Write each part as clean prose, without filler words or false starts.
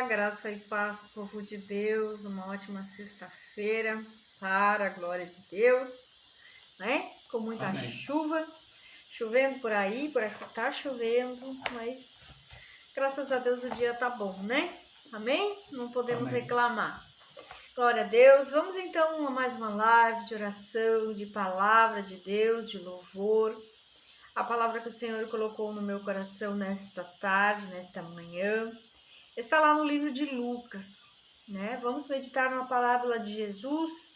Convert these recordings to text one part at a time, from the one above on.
graça e paz, povo de Deus, uma ótima sexta-feira, para a glória de Deus, né? Com muita Amém. chuva, chovendo por aí, por aqui tá chovendo, mas graças a Deus o dia tá bom, né? Amém? Não podemos Amém. reclamar. Glória a Deus. Vamos então a mais uma live de oração, de palavra de Deus, de louvor. A palavra que o Senhor colocou no meu coração nesta tarde, nesta manhã, está lá no livro de Lucas, né? Vamos meditar na parábola de Jesus,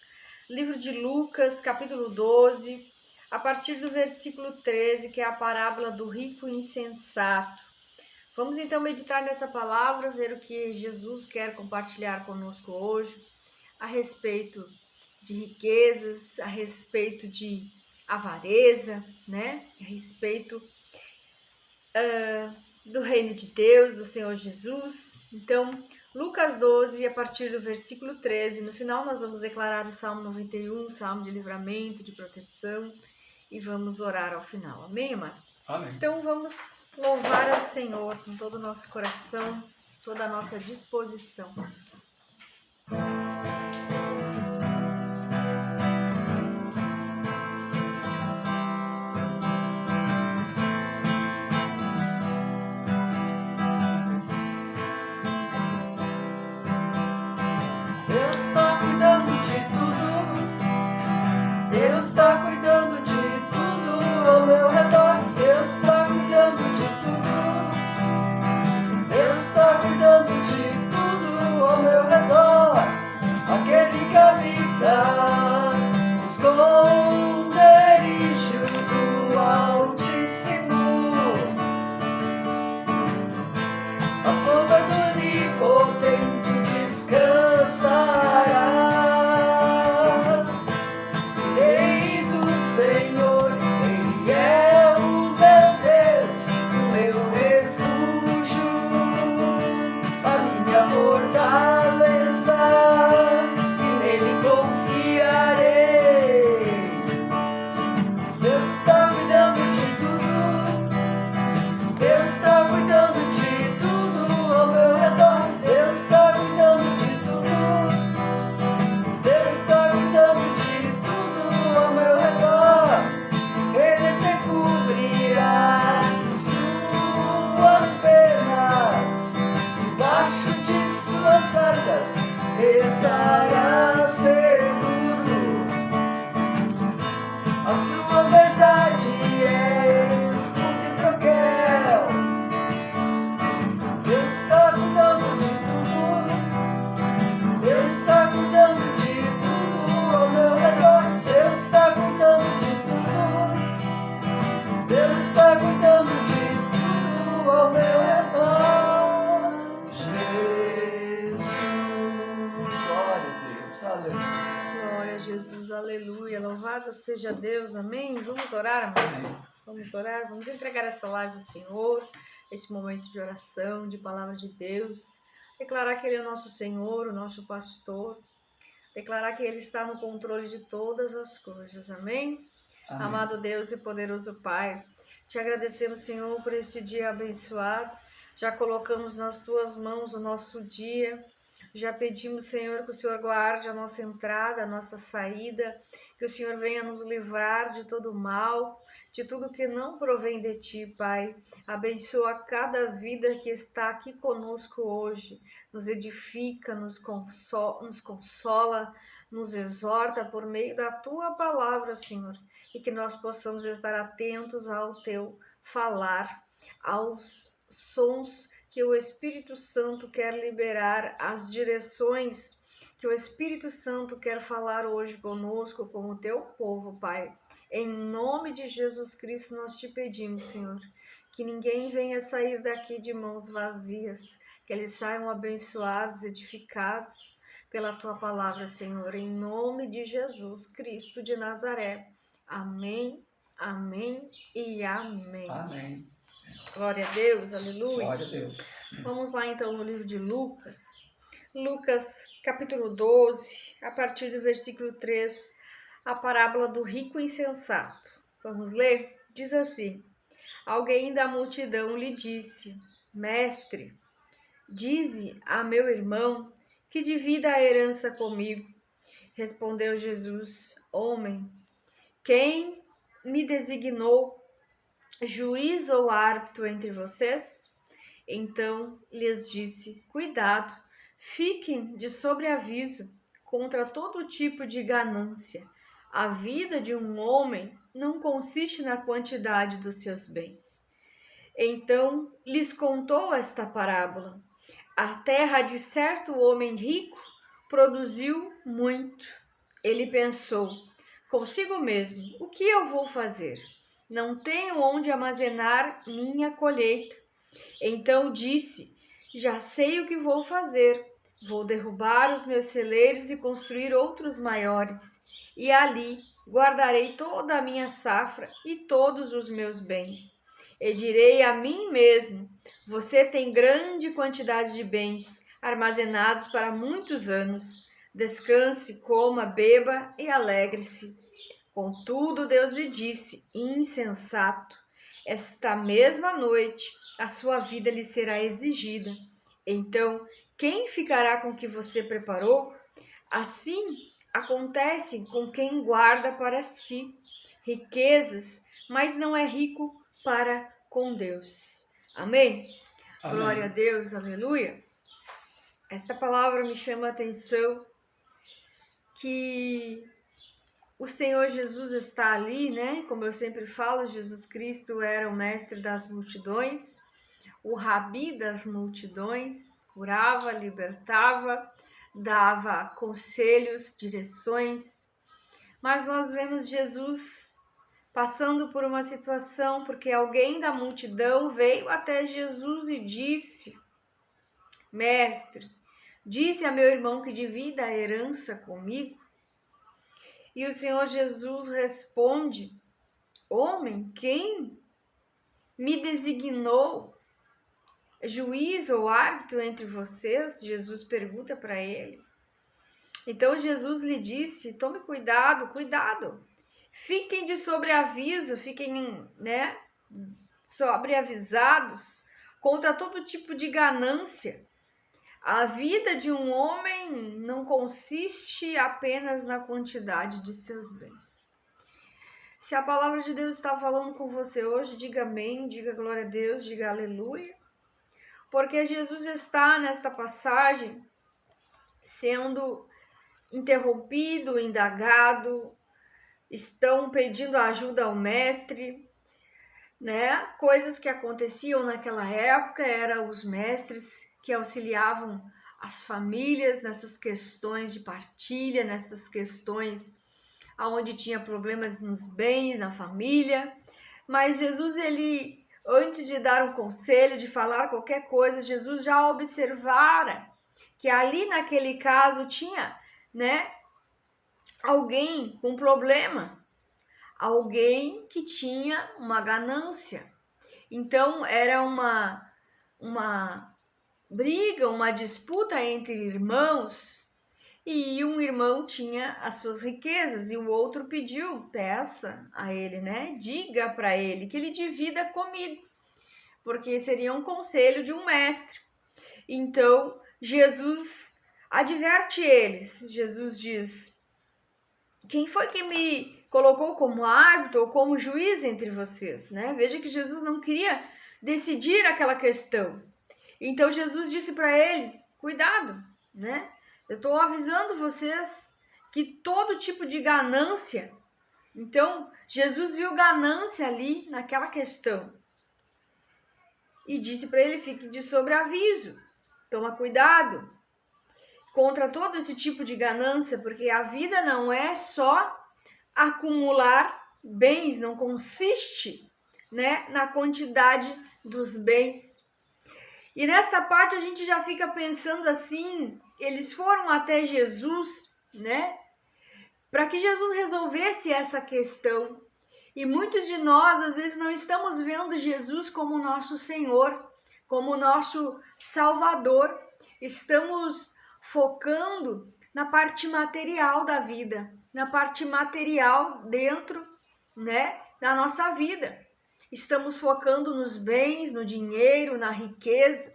livro de Lucas, capítulo 12, a partir do versículo 13, que é a parábola do rico insensato. Vamos então meditar nessa palavra, ver o que Jesus quer compartilhar conosco hoje, a respeito de riquezas, a respeito de avareza, né? A respeito do reino de Deus, do Senhor Jesus. Então, Lucas 12, a partir do versículo 13, no final nós vamos declarar o Salmo 91, Salmo de livramento, de proteção, e vamos orar ao final. Amém, amados? Amém. Então, vamos louvar ao Senhor com todo o nosso coração, toda a nossa disposição. Deus está cuidando de tudo. Deus está cuidando de tudo ao meu redor. Deus está cuidando de tudo. Deus está cuidando de tudo ao meu redor. Aquele que habita os esconderijos do Altíssimo, a sombra do Onipotente descansará. Rei do Senhor, Ele é o meu Deus, o meu refúgio, a minha fortaleza, e nele confiarei. Deus está cuidando de tudo. Deus está cuidando de tudo ao meu redor. Deus está cuidando de tudo. Deus está cuidando de tudo ao meu redor. Ele te cobrirá com suas penas, debaixo de suas asas estará seguro. A sua verdade é escudo e troquel. Deus está cuidando de tudo. Deus está cuidando de tudo ao meu redor. Deus está cuidando de tudo. Deus está cuidando de tudo ao meu redor. Jesus, glória a Deus, aleluia. Glória a Jesus, aleluia, louvado seja Deus, amém? Vamos orar, amados? Vamos orar, vamos entregar essa live ao Senhor, esse momento de oração, de palavra de Deus, declarar que Ele é o nosso Senhor, o nosso pastor, declarar que Ele está no controle de todas as coisas, amém? Amém. Amado Deus e poderoso Pai, te agradecemos, Senhor, por este dia abençoado, já colocamos nas Tuas mãos o nosso dia. Já pedimos, Senhor, que o Senhor guarde a nossa entrada, a nossa saída, que o Senhor venha nos livrar de todo mal, de tudo que não provém de Ti, Pai. Abençoa cada vida que está aqui conosco hoje, nos edifica, nos consola, nos exorta por meio da Tua palavra, Senhor, e que nós possamos estar atentos ao Teu falar, aos sons que o Espírito Santo quer liberar, as direções que o Espírito Santo quer falar hoje conosco, com o teu povo, Pai. Em nome de Jesus Cristo nós te pedimos, Senhor, que ninguém venha sair daqui de mãos vazias, que eles saiam abençoados, edificados pela tua palavra, Senhor, em nome de Jesus Cristo de Nazaré. Amém, amém e amém. Amém. Glória a Deus, aleluia. Glória a Deus. Vamos lá então no livro de Lucas. Lucas capítulo 12, a partir do versículo 3, a parábola do rico insensato. Vamos ler? Diz assim: Alguém da multidão lhe disse: Mestre, Dize a meu irmão que divida a herança comigo. Respondeu Jesus: Homem, quem me designou juiz ou árbitro entre vocês? Então lhes disse: Cuidado, fiquem de sobreaviso contra todo tipo de ganância. A vida de um homem não consiste na quantidade dos seus bens. Então lhes contou esta parábola. A terra de certo homem rico produziu muito. Ele pensou consigo mesmo: o que eu vou fazer? Não tenho onde armazenar minha colheita. Então disse: já sei o que vou fazer. Vou derrubar os meus celeiros e construir outros maiores. E ali guardarei toda a minha safra e todos os meus bens. E direi a mim mesmo: você tem grande quantidade de bens armazenados para muitos anos. Descanse, coma, beba e alegre-se. Contudo, Deus lhe disse: insensato, esta mesma noite a sua vida lhe será exigida. Então, quem ficará com o que você preparou? Assim acontece com quem guarda para si riquezas, mas não é rico para com Deus. Amém? Amém. Glória a Deus, aleluia. Esta palavra me chama a atenção que o Senhor Jesus está ali, né? Como eu sempre falo, Jesus Cristo era o mestre das multidões, o rabi das multidões, curava, libertava, dava conselhos, direções. Mas nós vemos Jesus passando por uma situação porque alguém da multidão veio até Jesus e disse: Mestre, disse a meu irmão que divida a herança comigo. E o Senhor Jesus responde: Homem, quem me designou juiz ou árbitro entre vocês? Jesus pergunta para ele. Então Jesus lhe disse: tome cuidado, cuidado. Fiquem de sobreaviso, fiquem, sobreavisados contra todo tipo de ganância. A vida de um homem não consiste apenas na quantidade de seus bens. Se a palavra de Deus está falando com você hoje, diga amém, diga glória a Deus, diga aleluia. Porque Jesus está nesta passagem sendo interrompido, indagado, estão pedindo ajuda ao mestre, Coisas que aconteciam naquela época eram os mestres que auxiliavam as famílias nessas questões de partilha, nessas questões onde tinha problemas nos bens, na família. Mas Jesus, ele, antes de dar um conselho, de falar qualquer coisa, Jesus já observara que ali naquele caso tinha, alguém com problema, alguém que tinha uma ganância. Então era uma briga, uma disputa entre irmãos, e um irmão tinha as suas riquezas e o outro pediu, peça a ele, diga para ele que ele divida comigo, porque seria um conselho de um mestre. Então Jesus adverte eles. Jesus diz: quem foi que me colocou como árbitro ou como juiz entre vocês, Veja que Jesus não queria decidir aquela questão. Então Jesus disse para eles: cuidado, Eu estou avisando vocês que todo tipo de ganância. Então Jesus viu ganância ali naquela questão e disse para ele: fique de sobreaviso, toma cuidado contra todo esse tipo de ganância, porque a vida não é só acumular bens, não consiste, na quantidade dos bens. E nesta parte a gente já fica pensando assim, eles foram até Jesus, para que Jesus resolvesse essa questão. E muitos de nós, às vezes, não estamos vendo Jesus como nosso Senhor, como nosso Salvador. Estamos focando na parte material da vida, na parte material dentro, da nossa vida. Estamos focando nos bens, no dinheiro, na riqueza.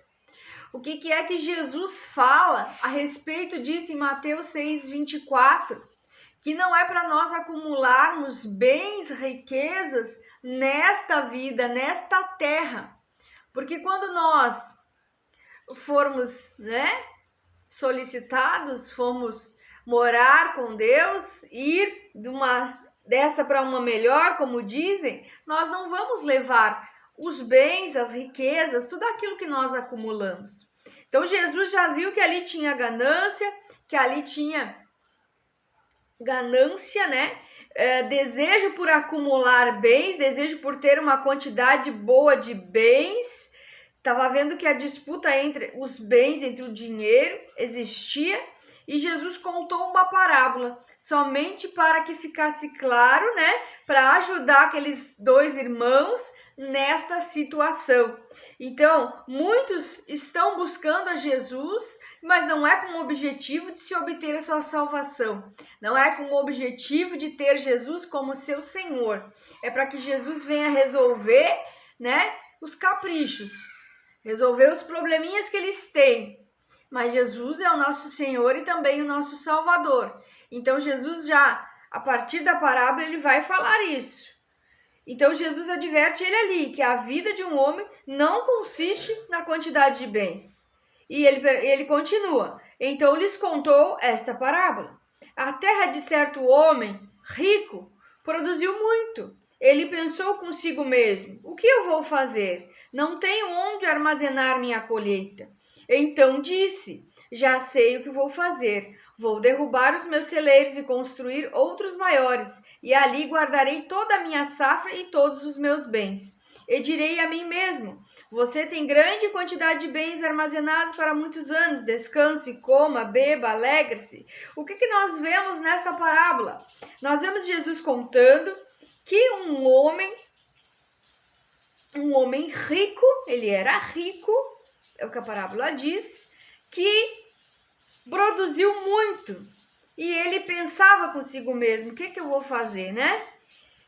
O que é que Jesus fala a respeito disso em Mateus 6:24? Que não é para nós acumularmos bens, riquezas nesta vida, nesta terra. Porque quando nós formos, solicitados, fomos morar com Deus, ir dessa para uma melhor, como dizem, nós não vamos levar os bens, as riquezas, tudo aquilo que nós acumulamos. Então Jesus já viu que ali tinha ganância, desejo por acumular bens, desejo por ter uma quantidade boa de bens. Estava vendo que a disputa entre os bens, entre o dinheiro, existia, e Jesus contou uma parábola, somente para que ficasse claro, para ajudar aqueles dois irmãos nesta situação. Então, muitos estão buscando a Jesus, mas não é com o objetivo de se obter a sua salvação. Não é com o objetivo de ter Jesus como seu Senhor. É para que Jesus venha resolver, os caprichos, resolver os probleminhas que eles têm. Mas Jesus é o nosso Senhor e também o nosso Salvador. Então, Jesus já, a partir da parábola, ele vai falar isso. Então, Jesus adverte ele ali, que a vida de um homem não consiste na quantidade de bens. E ele continua. Então, lhes contou esta parábola. A terra de certo homem rico produziu muito. Ele pensou consigo mesmo, o que eu vou fazer? Não tenho onde armazenar minha colheita. Então disse, já sei o que vou fazer. Vou derrubar os meus celeiros e construir outros maiores, e ali guardarei toda a minha safra e todos os meus bens. E direi a mim mesmo, você tem grande quantidade de bens armazenados para muitos anos, descanse, coma, beba, alegre-se. O que nós vemos nesta parábola? Nós vemos Jesus contando que um homem rico, ele era rico, é o que a parábola diz, que produziu muito. E ele pensava consigo mesmo, o que eu vou fazer,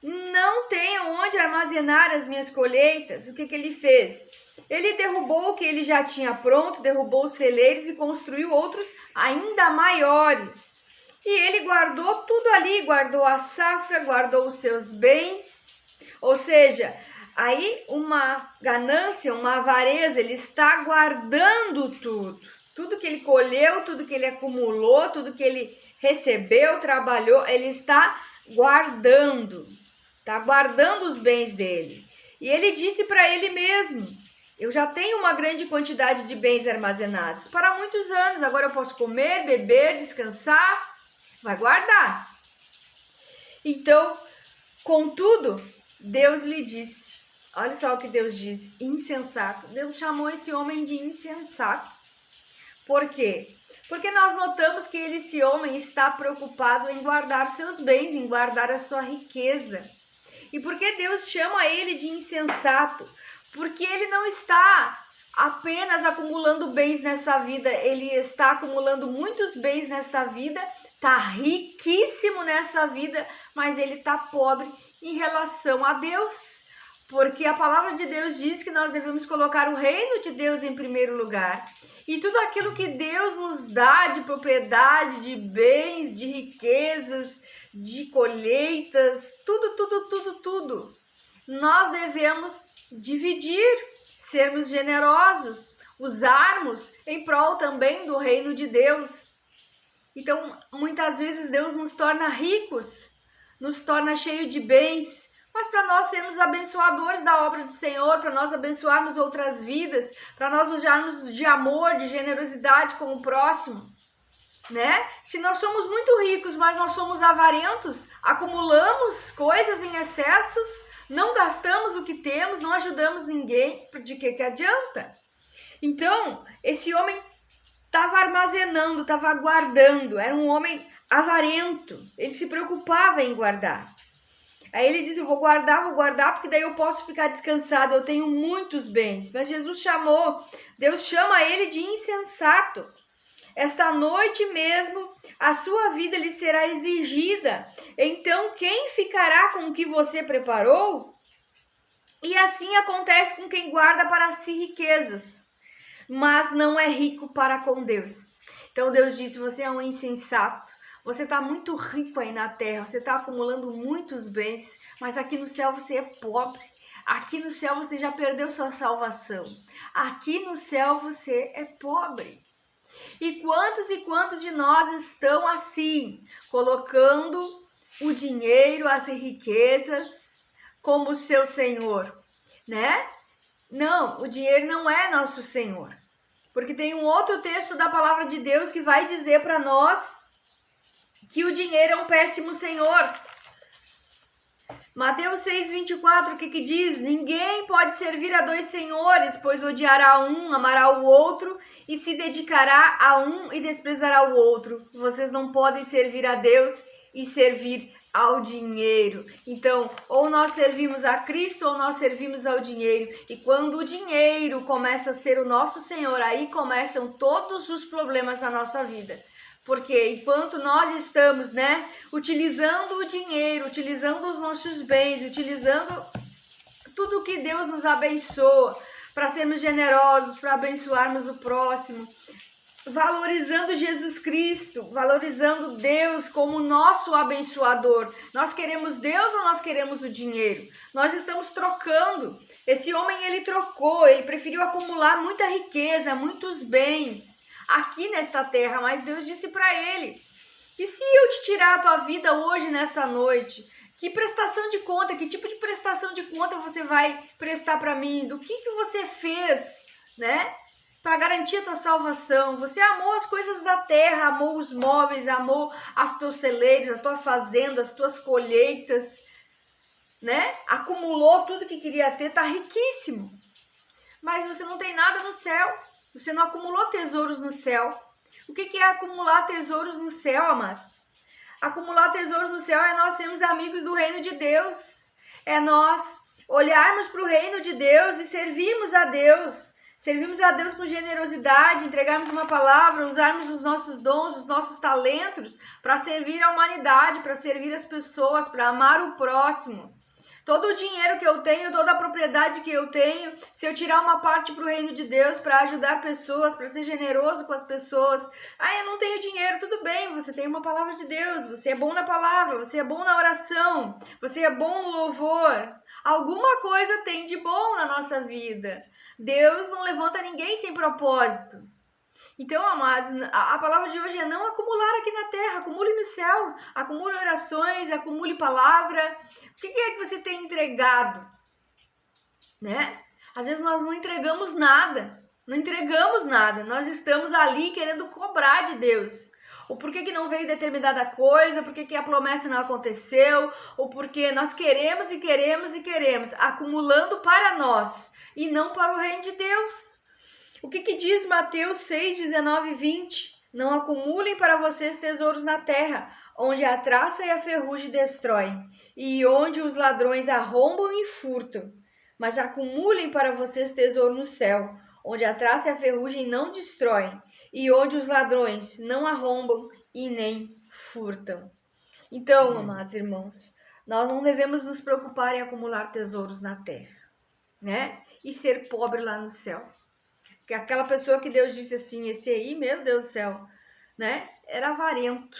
Não tenho onde armazenar as minhas colheitas. O que ele fez? Ele derrubou o que ele já tinha pronto, derrubou os celeiros e construiu outros ainda maiores. E ele guardou tudo ali, guardou a safra, guardou os seus bens. Ou seja, aí uma ganância, uma avareza, ele está guardando tudo. Tudo que ele colheu, tudo que ele acumulou, tudo que ele recebeu, trabalhou, ele está guardando. Está guardando os bens dele. E ele disse para ele mesmo, eu já tenho uma grande quantidade de bens armazenados para muitos anos. Agora eu posso comer, beber, descansar. Vai guardar. Então, contudo, Deus lhe disse, olha só o que Deus diz, insensato. Deus chamou esse homem de insensato. Por quê? Porque nós notamos que esse homem está preocupado em guardar seus bens, em guardar a sua riqueza. E por que Deus chama ele de insensato? Porque ele não está apenas acumulando bens nessa vida, ele está acumulando muitos bens nesta vida, está riquíssimo nessa vida, mas ele está pobre em relação a Deus. Porque a palavra de Deus diz que nós devemos colocar o reino de Deus em primeiro lugar. E tudo aquilo que Deus nos dá de propriedade, de bens, de riquezas, de colheitas, tudo, nós devemos dividir, sermos generosos, usarmos em prol também do reino de Deus. Então, muitas vezes Deus nos torna ricos, nos torna cheios de bens, mas para nós sermos abençoadores da obra do Senhor, para nós abençoarmos outras vidas, para nós usarmos de amor, de generosidade com o próximo, Se nós somos muito ricos, mas nós somos avarentos, acumulamos coisas em excessos, não gastamos o que temos, não ajudamos ninguém, de que adianta? Então, esse homem estava armazenando, estava guardando, era um homem avarento, ele se preocupava em guardar. Aí ele diz, eu vou guardar, porque daí eu posso ficar descansado, eu tenho muitos bens. Mas Deus chama ele de insensato. Esta noite mesmo, a sua vida lhe será exigida. Então, quem ficará com o que você preparou? E assim acontece com quem guarda para si riquezas. mas não é rico para com Deus. Então Deus disse, você é um insensato, você está muito rico aí na terra, você está acumulando muitos bens, mas aqui no céu você é pobre. Aqui no céu você já perdeu sua salvação. Aqui no céu você é pobre. E quantos de nós estão assim, colocando o dinheiro, as riquezas como seu Senhor, né? Não, o dinheiro não é nosso Senhor. Porque tem um outro texto da palavra de Deus que vai dizer para nós que o dinheiro é um péssimo senhor. Mateus 6,24, o que diz? Ninguém pode servir a dois senhores, pois odiará um, amará o outro, e se dedicará a um e desprezará o outro. Vocês não podem servir a Deus e servir ao dinheiro. Então, ou nós servimos a Cristo ou nós servimos ao dinheiro. E quando o dinheiro começa a ser o nosso Senhor, aí começam todos os problemas da nossa vida. Porque enquanto nós estamos, utilizando o dinheiro, utilizando os nossos bens, utilizando tudo que Deus nos abençoa, para sermos generosos, para abençoarmos o próximo, valorizando Jesus Cristo, valorizando Deus como nosso abençoador. Nós queremos Deus ou nós queremos o dinheiro? Nós estamos trocando. Esse homem, ele trocou, ele preferiu acumular muita riqueza, muitos bens aqui nesta terra, mas Deus disse para ele, e se eu te tirar a tua vida hoje, nessa noite, que prestação de conta, que tipo de prestação de conta você vai prestar para mim? Do que você fez, para garantir a tua salvação? Você amou as coisas da terra, amou os móveis, amou as teus celeiros, a tua fazenda, as tuas colheitas, acumulou tudo que queria ter, tá riquíssimo, mas você não tem nada no céu. Você não acumulou tesouros no céu. O que é acumular tesouros no céu, amado? Acumular tesouros no céu é nós sermos amigos do reino de Deus. É nós olharmos para o reino de Deus e servirmos a Deus. Servirmos a Deus com generosidade, entregarmos uma palavra, usarmos os nossos dons, os nossos talentos para servir a humanidade, para servir as pessoas, para amar o próximo. Todo o dinheiro que eu tenho, toda a propriedade que eu tenho, se eu tirar uma parte para o reino de Deus, para ajudar pessoas, para ser generoso com as pessoas. Eu não tenho dinheiro, tudo bem, você tem uma palavra de Deus, você é bom na palavra, você é bom na oração, você é bom no louvor. Alguma coisa tem de bom na nossa vida. Deus não levanta ninguém sem propósito. Então, amados, a palavra de hoje é não acumular aqui na terra, acumule no céu, acumule orações, acumule palavra. O que é que você tem entregado? Às vezes nós não entregamos nada, nós estamos ali querendo cobrar de Deus. O porquê que não veio determinada coisa, porquê que a promessa não aconteceu, ou porque nós queremos e queremos e queremos, acumulando para nós e não para o reino de Deus. O que diz Mateus 6, 19 e 20? Não acumulem para vocês tesouros na terra, onde a traça e a ferrugem destroem, e onde os ladrões arrombam e furtam. Mas acumulem para vocês tesouro no céu, onde a traça e a ferrugem não destroem, e onde os ladrões não arrombam e nem furtam. Então, amados irmãos, nós não devemos nos preocupar em acumular tesouros na terra, e ser pobre lá no céu. Que aquela pessoa que Deus disse assim, esse aí, meu Deus do céu, era avarento,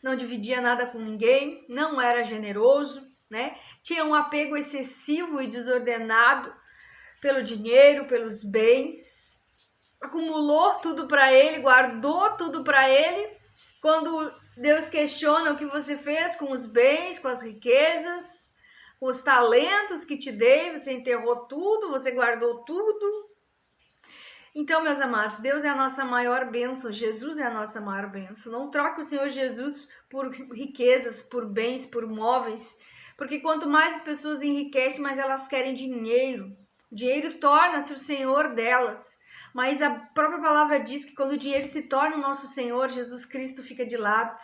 não dividia nada com ninguém, não era generoso, tinha um apego excessivo e desordenado pelo dinheiro, pelos bens, acumulou tudo para ele, guardou tudo para ele. Quando Deus questiona o que você fez com os bens, com as riquezas, com os talentos que te dei, você enterrou tudo, você guardou tudo. Então, meus amados, Deus é a nossa maior bênção, Jesus é a nossa maior bênção. Não troque o Senhor Jesus por riquezas, por bens, por móveis, porque quanto mais as pessoas enriquecem, mais elas querem dinheiro. O dinheiro torna-se o Senhor delas. Mas a própria palavra diz que quando o dinheiro se torna o nosso Senhor, Jesus Cristo fica de lado.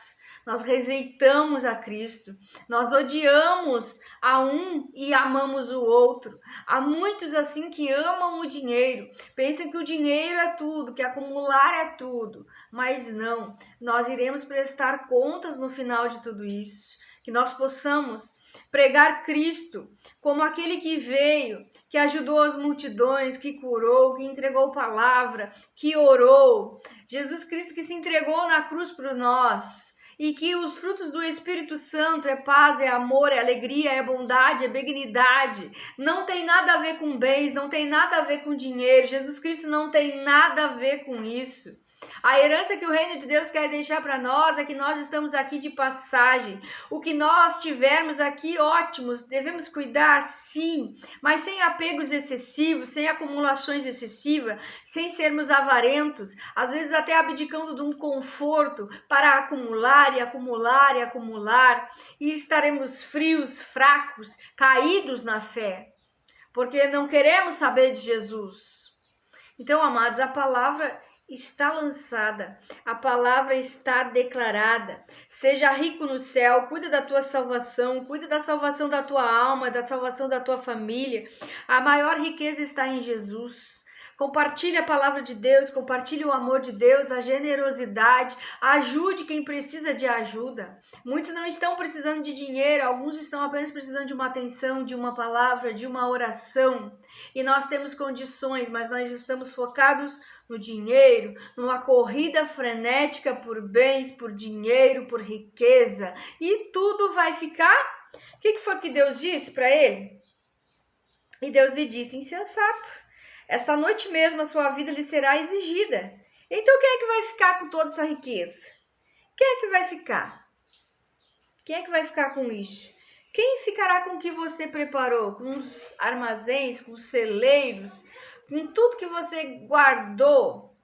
Nós rejeitamos a Cristo, nós odiamos a um e amamos o outro. Há muitos assim que amam o dinheiro, pensam que o dinheiro é tudo, que acumular é tudo, mas não, nós iremos prestar contas no final de tudo isso. que nós possamos pregar Cristo como aquele que veio, que ajudou as multidões, que curou, que entregou palavra, que orou. Jesus Cristo que se entregou na cruz por nós. E que os frutos do Espírito Santo é paz, é amor, é alegria, é bondade, é benignidade. Não tem nada a ver com bens, não tem nada a ver com dinheiro. Jesus Cristo não tem nada a ver com isso. A herança que o reino de Deus quer deixar para nós é que nós estamos aqui de passagem. O que nós tivermos aqui, ótimos, devemos cuidar, sim, mas sem apegos excessivos, sem acumulações excessivas, sem sermos avarentos, às vezes até abdicando de um conforto para acumular e acumular e acumular, e estaremos frios, fracos, caídos na fé, porque não queremos saber de Jesus. Então, amados, a palavra está lançada, a palavra está declarada. Seja rico no céu, cuida da tua salvação, cuida da salvação da tua alma, da salvação da tua família. A maior riqueza está em Jesus. Compartilhe a palavra de Deus, compartilhe o amor de Deus, a generosidade, ajude quem precisa de ajuda. Muitos não estão precisando de dinheiro, alguns estão apenas precisando de uma atenção, de uma palavra, de uma oração. E nós temos condições, mas nós estamos focados no dinheiro, numa corrida frenética por bens, por dinheiro, por riqueza. E tudo vai ficar... O que foi que Deus disse para ele? E Deus lhe disse, insensato. Esta noite mesmo a sua vida lhe será exigida. Então quem é que vai ficar com toda essa riqueza? Quem é que vai ficar? Quem é que vai ficar com isso? Quem ficará com o que você preparou? Com os armazéns, com os celeiros, com tudo que você guardou?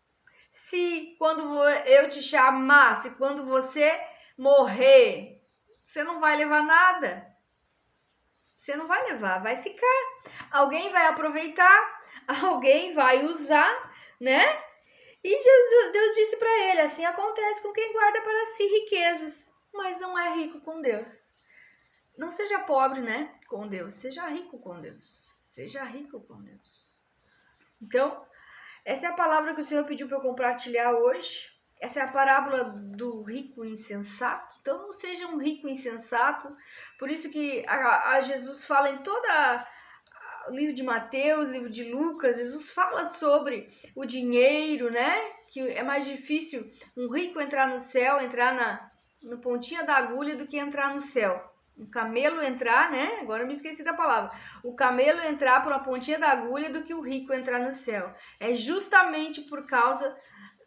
Se quando eu te chamar, se quando você morrer, você não vai levar nada. Você não vai levar, vai ficar. Alguém vai aproveitar, alguém vai usar, né? E Deus disse para ele, assim acontece com quem guarda para si riquezas, mas não é rico com Deus. Não seja pobre, né, com Deus, seja rico com Deus. Seja rico com Deus. Então, essa é a palavra que o Senhor pediu para eu compartilhar hoje. Essa é a parábola do rico insensato. Então, não seja um rico insensato. Por isso que a Jesus fala em toda o livro de Mateus, livro de Lucas, Jesus fala sobre o dinheiro, né? Que é mais difícil um rico entrar no céu, entrar no pontinha da agulha do que entrar no céu. O camelo entrar, né? Agora eu me esqueci da palavra. O camelo entrar por uma pontinha da agulha do que o rico entrar no céu. É justamente por causa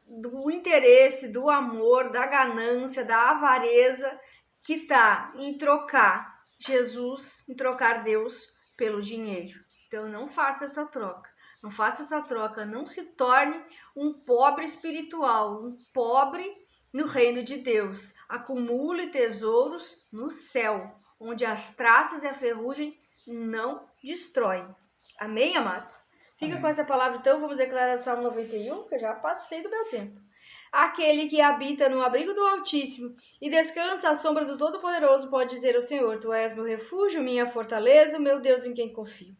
do interesse, do amor, da ganância, da avareza que está em trocar Jesus, em trocar Deus pelo dinheiro. Então não faça essa troca. Não faça essa troca. Não se torne um pobre espiritual, um pobre no reino de Deus. Acumule tesouros no céu, onde as traças e a ferrugem não destroem. Amém, amados? Fica com essa palavra, então, vamos declarar Salmo 91, que eu já passei do meu tempo. Aquele que habita no abrigo do Altíssimo e descansa à sombra do Todo-Poderoso pode dizer ao Senhor, Tu és meu refúgio, minha fortaleza, o meu Deus em quem confio.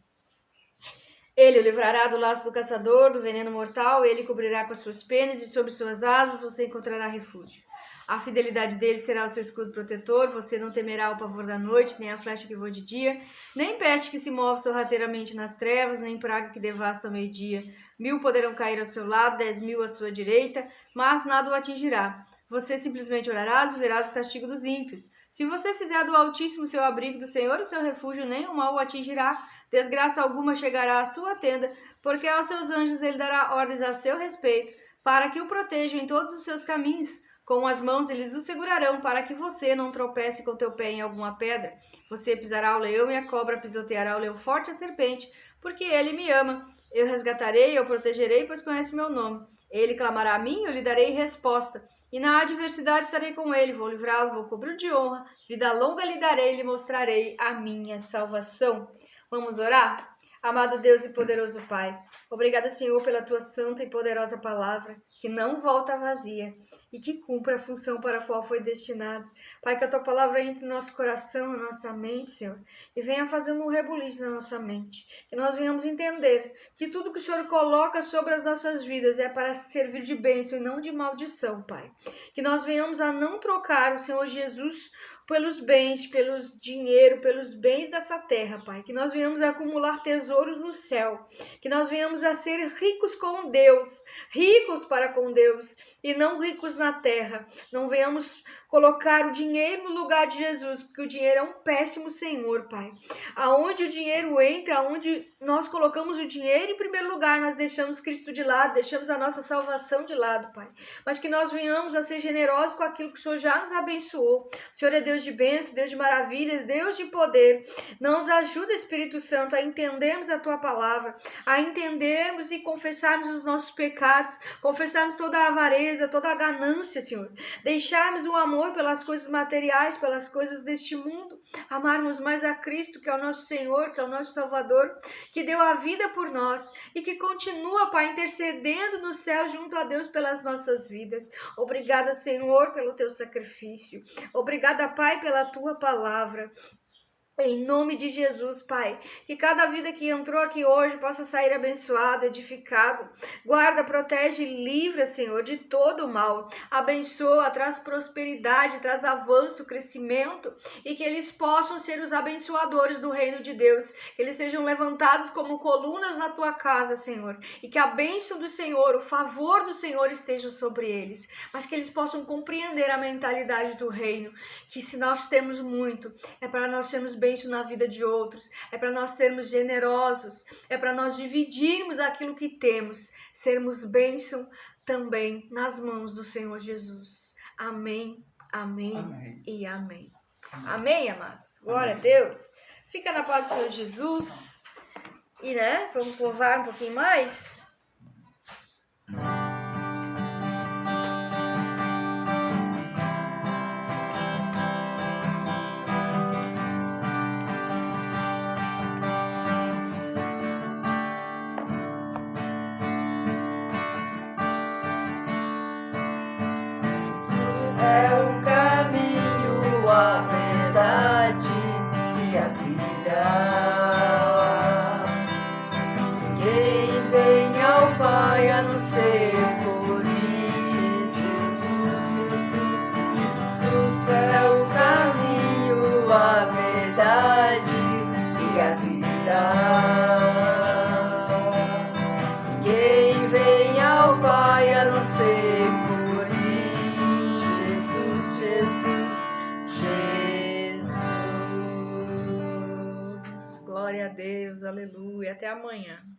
Ele o livrará do laço do caçador, do veneno mortal, ele cobrirá com as suas penas e sobre suas asas você encontrará refúgio. A fidelidade dele será o seu escudo protetor, você não temerá o pavor da noite, nem a flecha que voa de dia, nem peste que se move sorrateiramente nas trevas, nem praga que devasta ao meio-dia. 1000 poderão cair ao seu lado, 10.000 à sua direita, mas nada o atingirá. Você simplesmente orarás e verás o castigo dos ímpios. Se você fizer do Altíssimo seu abrigo, do Senhor o seu refúgio, nenhum mal o atingirá. Desgraça alguma chegará à sua tenda, porque aos seus anjos ele dará ordens a seu respeito, para que o protejam em todos os seus caminhos. Com as mãos eles o segurarão, para que você não tropece com teu pé em alguma pedra. Você pisará o leão e a cobra, pisoteará o leão forte e a serpente, porque ele me ama. Eu resgatarei, eu protegerei, pois conhece meu nome. Ele clamará a mim, eu lhe darei resposta. E na adversidade estarei com ele, vou livrá-lo, vou cobrir de honra. Vida longa lhe darei, lhe mostrarei a minha salvação. Vamos orar? Amado Deus e poderoso Pai, obrigada, Senhor, pela Tua santa e poderosa palavra, que não volta vazia e que cumpre a função para a qual foi destinada. Pai, que a Tua palavra entre no nosso coração, na nossa mente, Senhor, e venha fazendo um rebuliço na nossa mente. Que nós venhamos entender que tudo que o Senhor coloca sobre as nossas vidas é para servir de bênção e não de maldição, Pai. Que nós venhamos a não trocar o Senhor Jesus pelos bens, pelos dinheiro, pelos bens dessa terra, Pai. Que nós venhamos a acumular tesouros no céu. Que nós venhamos a ser ricos com Deus, ricos para com Deus e não ricos na terra. Não venhamos colocar o dinheiro no lugar de Jesus, porque o dinheiro é um péssimo senhor, Pai. Aonde o dinheiro entra, aonde nós colocamos o dinheiro em primeiro lugar, nós deixamos Cristo de lado, deixamos a nossa salvação de lado, Pai. Mas que nós venhamos a ser generosos com aquilo que o Senhor já nos abençoou. O Senhor é Deus de bênção, Deus de maravilhas, Deus de poder. Não nos ajuda, Espírito Santo, a entendermos a Tua palavra, a entendermos e confessarmos os nossos pecados, confessarmos toda a avareza, toda a ganância, Senhor. Deixarmos o amor pelas coisas materiais, pelas coisas deste mundo, amarmos mais a Cristo, que é o nosso Senhor, que é o nosso Salvador, que deu a vida por nós e que continua, Pai, intercedendo no céu junto a Deus pelas nossas vidas. Obrigada, Senhor, pelo Teu sacrifício. Obrigada, Pai, pela Tua palavra. Em nome de Jesus, Pai, que cada vida que entrou aqui hoje possa sair abençoado, edificado. Guarda, protege e livra, Senhor, de todo o mal. Abençoa, traz prosperidade, traz avanço, crescimento e que eles possam ser os abençoadores do reino de Deus. Que eles sejam levantados como colunas na Tua casa, Senhor. E que a bênção do Senhor, o favor do Senhor esteja sobre eles. Mas que eles possam compreender a mentalidade do reino. Que se nós temos muito, é para nós sermos bênção na vida de outros, é para nós sermos generosos, é para nós dividirmos aquilo que temos, sermos bênção também nas mãos do Senhor Jesus. Amém, amém, Amém. E amém. Amém. Amém, amados? Glória a Deus. Fica na paz do Senhor Jesus. E, vamos louvar um pouquinho mais? É o caminho, a verdade e a vida. Ninguém vem ao Pai a não ser por Jesus é o caminho, a verdade e a vida. Ninguém vem ao Pai a não ser por Jesus. Glória a Deus, aleluia. Até amanhã.